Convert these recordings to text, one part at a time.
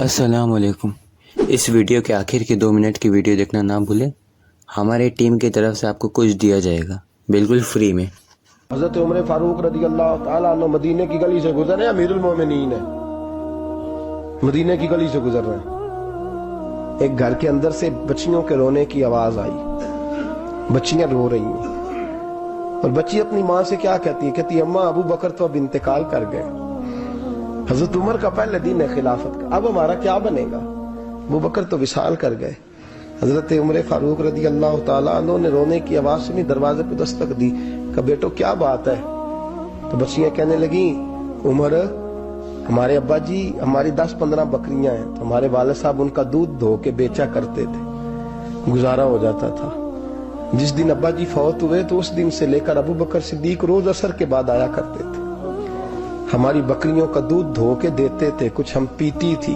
अस्सलाम वालेकुम। इस वीडियो के आखिर की 2 मिनट की वीडियो देखना ना भूलें। हमारे टीम की तरफ से आपको कुछ दिया जाएगा बिल्कुल फ्री में। हज़रत उमर फारूक रज़ी अल्लाह ताला अन्हु मदीने की गली से गुजर रहे हैं, अमीरुल मोमिनीन है, मदीने की गली से गुजर रहे हैं। एक घर के अंदर से बच्चियों के रोने की आवाज आई, बच्चियां रो रही हैं और बच्ची अपनी माँ से क्या कहती है, कहती अम्मा अबू बकर तो अब इंतकाल कर गए। हजरत उमर का पहले दिन है खिलाफत का, अब हमारा क्या बनेगा, अबू बकर तो विसाल कर गए। हजरत उमर फारूक रज़ी अल्लाह ताला अन्हु ने रोने की आवाज सुनी, दरवाजे पे दस्तक दी, कहा बेटो क्या बात है। तो बच्चियां कहने लगी उमर हमारे अब्बा जी, हमारी 10-15 बकरियां हैं, तो हमारे वालिद साहब उनका दूध धो के बेचा करते थे, गुजारा हो जाता था। जिस दिन अब्बा जी फौत हुए तो उस दिन से लेकर अबू बकर सिद्दीक रोज असर के बाद आया करते थे, हमारी बकरियों का दूध धो के देते थे, कुछ हम पीती थी,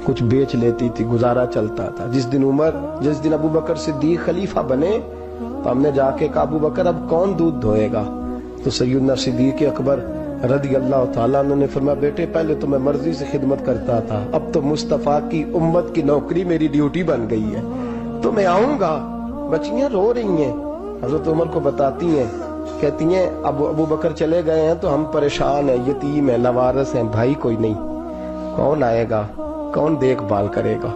कुछ बेच लेती थी, गुजारा चलता था। जिस दिन अबू बकर सिद्दीक खलीफा बने तो हमने जाके कहा अबू बकर अब कौन दूध धोएगा, तो सैयदना सिद्दीक अकबर रज़ी अल्लाह ताला अन्हु ने फरमाया बेटे पहले तो मैं मर्जी से खिदमत करता था, अब तो मुस्तफा की उम्मत की नौकरी मेरी ड्यूटी बन गई है, तो मैं आऊंगा। बच्चियां रो रही हैं, हजरत उमर को बताती हैं, कहती हैं अब अबू बकर चले गए हैं तो हम परेशान हैं, यतीम है, लवारस हैं, भाई कोई नहीं, कौन आएगा, कौन देखभाल करेगा।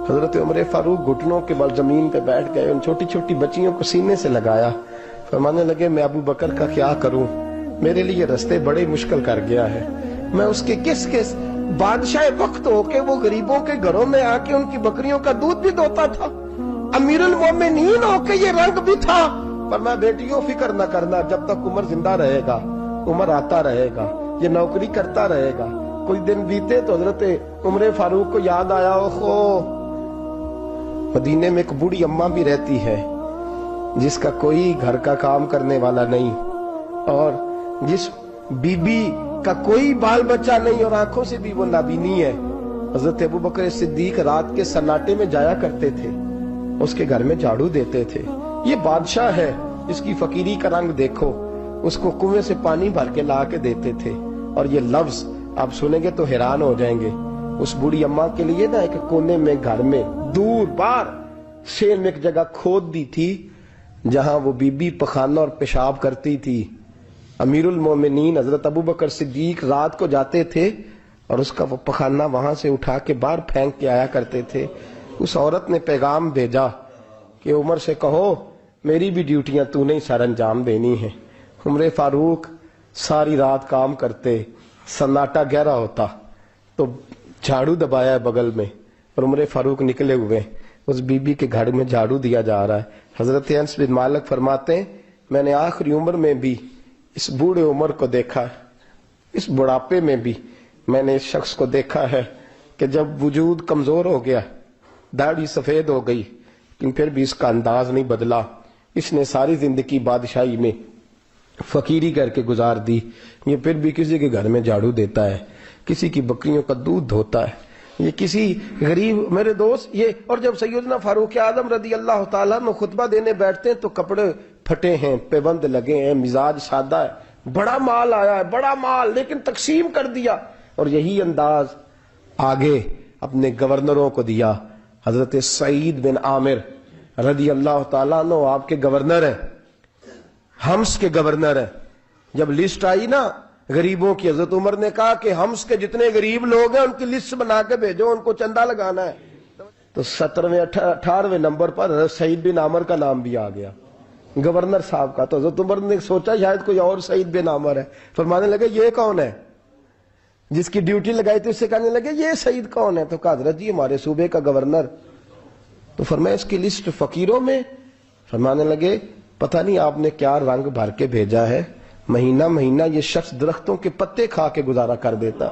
हजरत उमर फारूक घुटनों के बल जमीन पे बैठ गए, उन छोटी छोटी बच्चियों को सीने से लगाया, फरमाने लगे मैं अबू बकर का क्या करूं, मेरे लिए रास्ते बड़े मुश्किल कर गया है, मैं उसके किस किस बादशाह वक्त होके वो गरीबों के घरों में आके उनकी बकरियों का दूध भी धोता था, अमीरुल मोमिनीन होके ये रंग भी था। पर मैं बेटियों फिक्र न करना, जब तक उमर जिंदा रहेगा, उमर आता रहेगा, ये नौकरी करता रहेगा। कुछ दिन बीते तो हजरत उमर फारूक को याद आया, ओहो मदीने में एक बूढ़ी अम्मा भी रहती है जिसका कोई घर का काम करने वाला नहीं और जिस बीबी का कोई बाल बच्चा नहीं और आंखों से भी वो नाबीनी है। हजरत अबू बकर सिद्दीक रात के सन्नाटे में जाया करते थे, उसके घर में झाड़ू देते थे। ये बादशाह है, इसकी फकीरी का रंग देखो, उसको कुएं से पानी भर के ला के देते थे। और ये लफ्ज आप सुनेंगे तो हैरान हो जाएंगे। उस बूढ़ी अम्मा के लिए ना एक कोने में घर में दूर बाहर शेर में एक जगह खोद दी थी जहां वो बीबी पखाना और पेशाब करती थी। अमीरुल मोमिनीन हजरत अबू बकर सिद्दीक रात को जाते थे और उसका वो पखाना वहां से उठा के बाहर फेंक के आया करते थे। उस औरत ने पैगाम भेजा कि उमर से कहो मेरी भी ड्यूटियां तूने ही सर अंजाम देनी है। उमर फारूक सारी रात काम करते, सन्नाटा गहरा होता तो झाड़ू दबाया है बगल में और उमर फारूक निकले हुए, उस बीबी के घर में झाड़ू दिया जा रहा है। हजरत अनस बिन मालिक फरमाते हैं मैंने आखिरी उम्र में भी इस बूढ़े उमर को देखा, इस बुढ़ापे में भी मैंने इस शख्स को देखा है कि जब वजूद कमजोर हो गया, दाढ़ी सफेद हो गई, लेकिन फिर भी इसका अंदाज नहीं बदला। इसने सारी जिंदगी बादशाही में फकीरी करके गुजार दी, ये फिर भी किसी के घर में झाड़ू देता है, किसी की बकरियों का दूध धोता है, ये किसी गरीब मेरे दोस्त ये। और जब सैयदना फारूक आजम रज़ी अल्लाह ताला में खुतबा देने बैठते हैं तो कपड़े फटे हैं, पेबंद लगे हैं, मिजाज सादा है, बड़ा माल आया है, बड़ा माल, लेकिन तकसीम कर दिया। और यही अंदाज आगे अपने गवर्नरों को दिया। हजरत सईद बिन आमिर रज़ी अल्लाह ताला अन्हु आपके गवर्नर है, हम्स के गवर्नर है। जब लिस्ट आई ना गरीबों की, हजरत उमर ने कहा कि हम्स के जितने गरीब लोग हैं उनकी लिस्ट बना के भेजो, उनको चंदा लगाना है। तो 17वें 18वें नंबर पर सईद बिन आमिर का नाम भी आ गया, गवर्नर साहब का। तो हजरत उमर ने सोचा शायद कोई और सईद बिन आमिर है, फरमाने लगे ये कौन है, जिसकी ड्यूटी लगाई थी उससे कहने लगे ये सईद कौन है, तो कहा हजरत जी हमारे सूबे का गवर्नर। तो फरमाया इसकी लिस्ट फकीरों में, फरमाने लगे पता नहीं आपने क्या रंग भर के भेजा है, महीना महीना ये शख्स दरख्तों के पत्ते खा के गुजारा कर देता।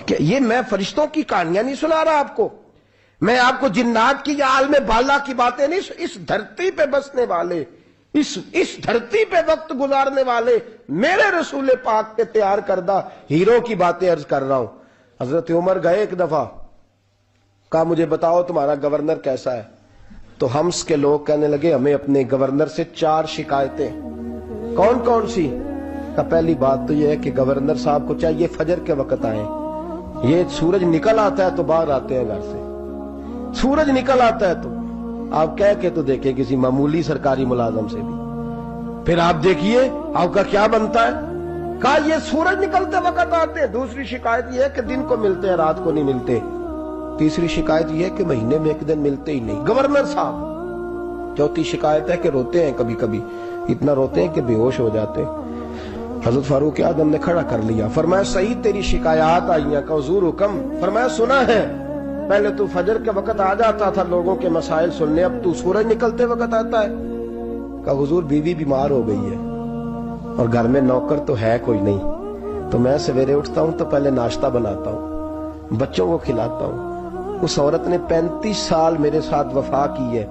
क्या ये मैं फरिश्तों की कहानियां नहीं सुना रहा आपको, मैं आपको जिन्नात की या आलम बाला की बातें नहीं, इस धरती पे बसने वाले, इस धरती पे वक्त गुजारने वाले मेरे रसूल पाक के तैयार करदा हीरो की बातें अर्ज कर रहा हूं। हजरत उमर गए एक दफा, कहा मुझे बताओ तुम्हारा गवर्नर कैसा है। तो हम्स के लोग कहने लगे हमें अपने गवर्नर से 4 शिकायतें। कौन कौन सी? पहली बात तो यह है कि गवर्नर साहब को चाहिए फजर के वक्त आए, ये सूरज निकल आता है तो बाहर आते हैं घर से, सूरज निकल आता है तो आप कह के तो देखें किसी मामूली सरकारी मुलाजम से भी, फिर आप देखिए आपका क्या बनता है। कहा ये सूरज निकलते वक्त आते हैं। दूसरी शिकायत ये है कि दिन को मिलते हैं रात को नहीं मिलते। तीसरी शिकायत ये है कि महीने में एक दिन मिलते ही नहीं, गवर्नर साहब। चौथी शिकायत है कि रोते हैं, कभी कभी इतना रोते हैं कि बेहोश हो जाते हैं। हजरत फारूक आजम ने खड़ा कर लिया, फरमाया सही तेरी शिकायत आई है, का हुजूर हुक्म। फरमाया सुना है, पहले तू फजर के वक्त आ जाता था लोगों के मसाइल सुनने, अब तू सूरज निकलते वक्त आता है। का हुजूर बीवी बीमार हो गई है और घर में नौकर तो है कोई नहीं, तो मैं सवेरे उठता हूं तो पहले नाश्ता बनाता हूं, बच्चों को खिलाता हूं। उस औरत ने 35 साल मेरे साथ वफा की है,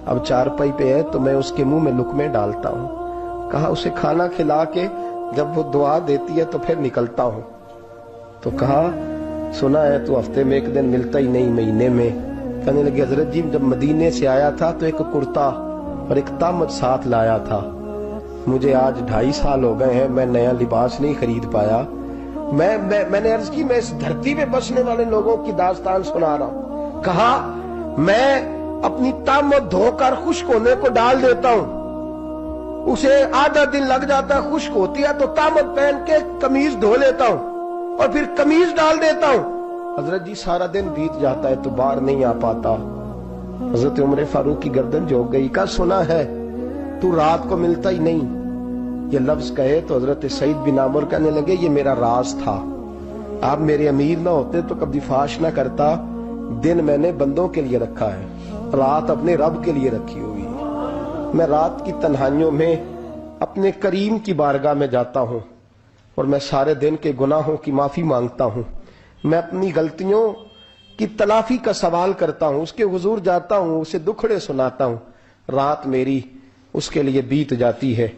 अब चारपाई पे है तो मैं उसके मुंह में लुकमे डालता हूं। कहा उसे खाना खिला के जब वो दुआ देती है तो फिर निकलता हूं। तो कहा सुना है तू हफ्ते में एक दिन मिलता ही नहीं, महीने में। कहने लगे हजरत जी जब मदीने से आया था तो एक कुर्ता और एक तामत साथ लाया था, मुझे आज 2.5 साल हो गए हैं, मैं नया लिबास नहीं खरीद पाया। मैंने अर्ज की मैं इस धरती पे बसने वाले लोगों की दास्तान सुना रहा हूं। कहा मैं अपनी तामत धोकर खुश्क होने को डाल देता हूं, उसे आधा दिन लग जाता है, खुश्क होती है तो तामत पहन के कमीज धो लेता हूं और फिर कमीज डाल देता हूं। हजरत जी सारा दिन बीत जाता है तो बाहर नहीं आ पाता। हजरत उमर फारूक की गर्दन झुक गई। का सुना है तू रात को मिलता ही नहीं। ये लफ्ज कहे तो हजरत सईद बिन आमर कहने लगे ये मेरा राज था, आप मेरे अमीर ना होते तो कभी फाश ना करता। दिन मैंने बंदों के लिए रखा है, रात अपने रब के लिए रखी हुई। मैं रात की तन्हाइयों में अपने करीम की बारगाह में जाता हूं और मैं सारे दिन के गुनाहों की माफी मांगता हूं। मैं अपनी गलतियों की तलाफी का सवाल करता हूं, उसके हुजूर जाता हूं, उसे दुखड़े सुनाता हूं। रात मेरी उसके लिए बीत जाती है।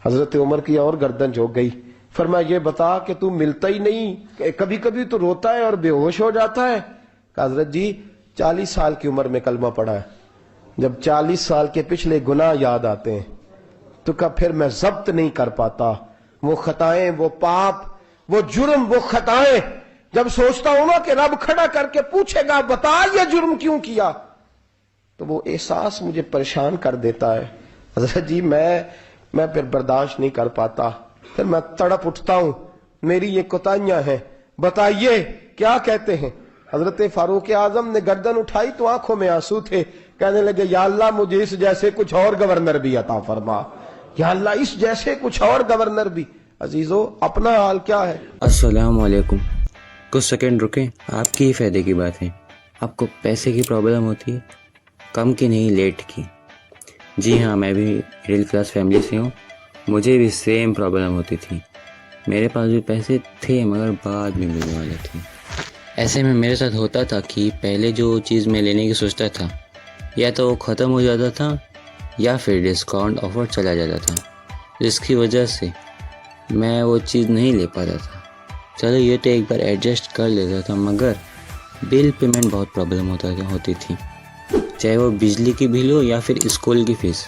हजरत उमर की और गर्दन झुक गई। फरमाया ये बता कि तू मिलता ही नहीं, कभी कभी तो रोता है और बेहोश हो जाता है। हजरत जी 40 साल की उम्र में कलमा पढ़ा है, जब 40 साल के पिछले गुनाह याद आते हैं तो कब फिर मैं जब्त नहीं कर पाता। वो खताएं, वो पाप, वो जुर्म, वो खताएं जब सोचता हूं ना कि रब खड़ा करके पूछेगा बता ये जुर्म क्यों किया, तो वो एहसास मुझे परेशान कर देता है। हजरत जी मैं फिर बर्दाश्त नहीं कर पाता, फिर मैं तड़प उठता हूं, मेरी ये कोताहियां हैं, बताइए क्या कहते हैं। हजरत फारूक आजम ने गर्दन उठाई तो आंखों में आंसू थे। कहने लगे या अल्लाह मुझे इस जैसे कुछ और गवर्नर भी अता फरमा, या अल्लाह इस जैसे कुछ और गवर्नर भी। अजीजों अपना हाल क्या है। अस्सलाम वालेकुम। कुछ सेकंड रुकें, आपकी ही फायदे की बात है। आपको पैसे की प्रॉब्लम होती है, कम की नहीं लेट की। जी हाँ, मैं भी मिडिल क्लास फैमिली से हूँ, मुझे भी सेम प्रॉब्लम होती थी। मेरे पास भी पैसे थे मगर बाद में मिलने वाले थे। ऐसे में मेरे साथ होता था कि पहले जो चीज़ मैं लेने की सोचता था या तो वो ख़त्म हो जाता था या फिर डिस्काउंट ऑफर चला जाता था, जिसकी वजह से मैं वो चीज़ नहीं ले पाता था। चलो ये तो एक बार एडजस्ट कर लेता था, मगर बिल पेमेंट बहुत प्रॉब्लम होती थी, चाहे वो बिजली की बिल हो या फिर स्कूल की फ़ीस।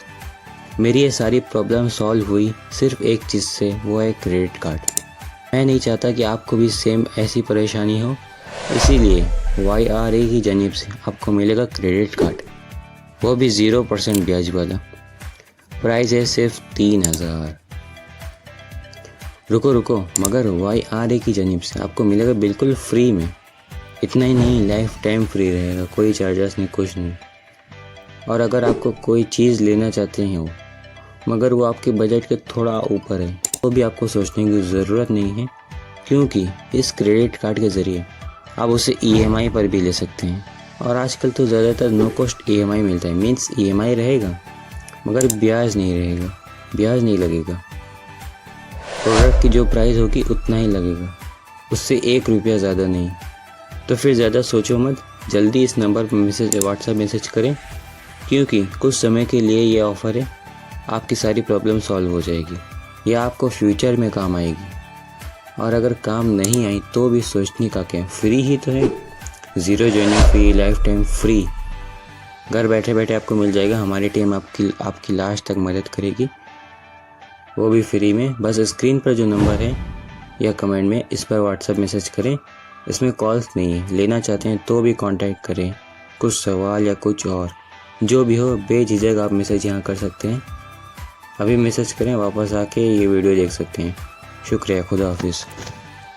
मेरी ये सारी प्रॉब्लम सॉल्व हुई सिर्फ एक चीज़ से, वो है क्रेडिट कार्ड। मैं नहीं चाहता कि आपको भी सेम ऐसी परेशानी हो, इसीलिए YRA की जानिब से आपको मिलेगा क्रेडिट कार्ड, वो भी 0% ब्याज वाला। प्राइस है सिर्फ 3000। रुको मगर YRA की जानिब से आपको मिलेगा बिल्कुल फ्री में। इतना ही नहीं, लाइफ टाइम फ्री रहेगा, कोई चार्जेस नहीं, कुछ नहीं। और अगर आपको कोई चीज़ लेना चाहते हैं वो मगर वो आपके बजट के थोड़ा ऊपर है, तो भी आपको सोचने की ज़रूरत नहीं है, क्योंकि इस क्रेडिट कार्ड के ज़रिए आप उसे EMI पर भी ले सकते हैं। और आजकल तो ज़्यादातर नो कॉस्ट EMI मिलता है, मीन्स EMI रहेगा मगर ब्याज नहीं रहेगा, ब्याज नहीं लगेगा। प्रोडक्ट की जो प्राइस होगी उतना ही लगेगा, उससे 1 रुपया ज़्यादा नहीं। तो फिर ज़्यादा सोचो मत, जल्दी इस नंबर पर व्हाट्सएप मैसेज करें, क्योंकि कुछ समय के लिए ये ऑफ़र है, आपकी सारी प्रॉब्लम सॉल्व हो जाएगी या आपको फ्यूचर में काम आएगी। और अगर काम नहीं आई तो भी सोचने का क्या, फ्री ही तो है। 0 जॉइनिंग फी, लाइफ टाइम फ्री, घर बैठे बैठे आपको मिल जाएगा। हमारी टीम आपकी लास्ट तक मदद करेगी, वो भी फ्री में। बस स्क्रीन पर जो नंबर है या कमेंट में इस पर व्हाट्सएप मैसेज करें, اس میں کالس نہیں ہے، لینا چاہتے ہیں تو بھی کانٹیکٹ کریں، کچھ سوال یا کچھ اور جو بھی ہو بے جھجک آپ میسج یہاں کر سکتے ہیں۔ ابھی میسج کریں، واپس آ کے یہ ویڈیو دیکھ سکتے ہیں۔ شکریہ، خدا حافظ۔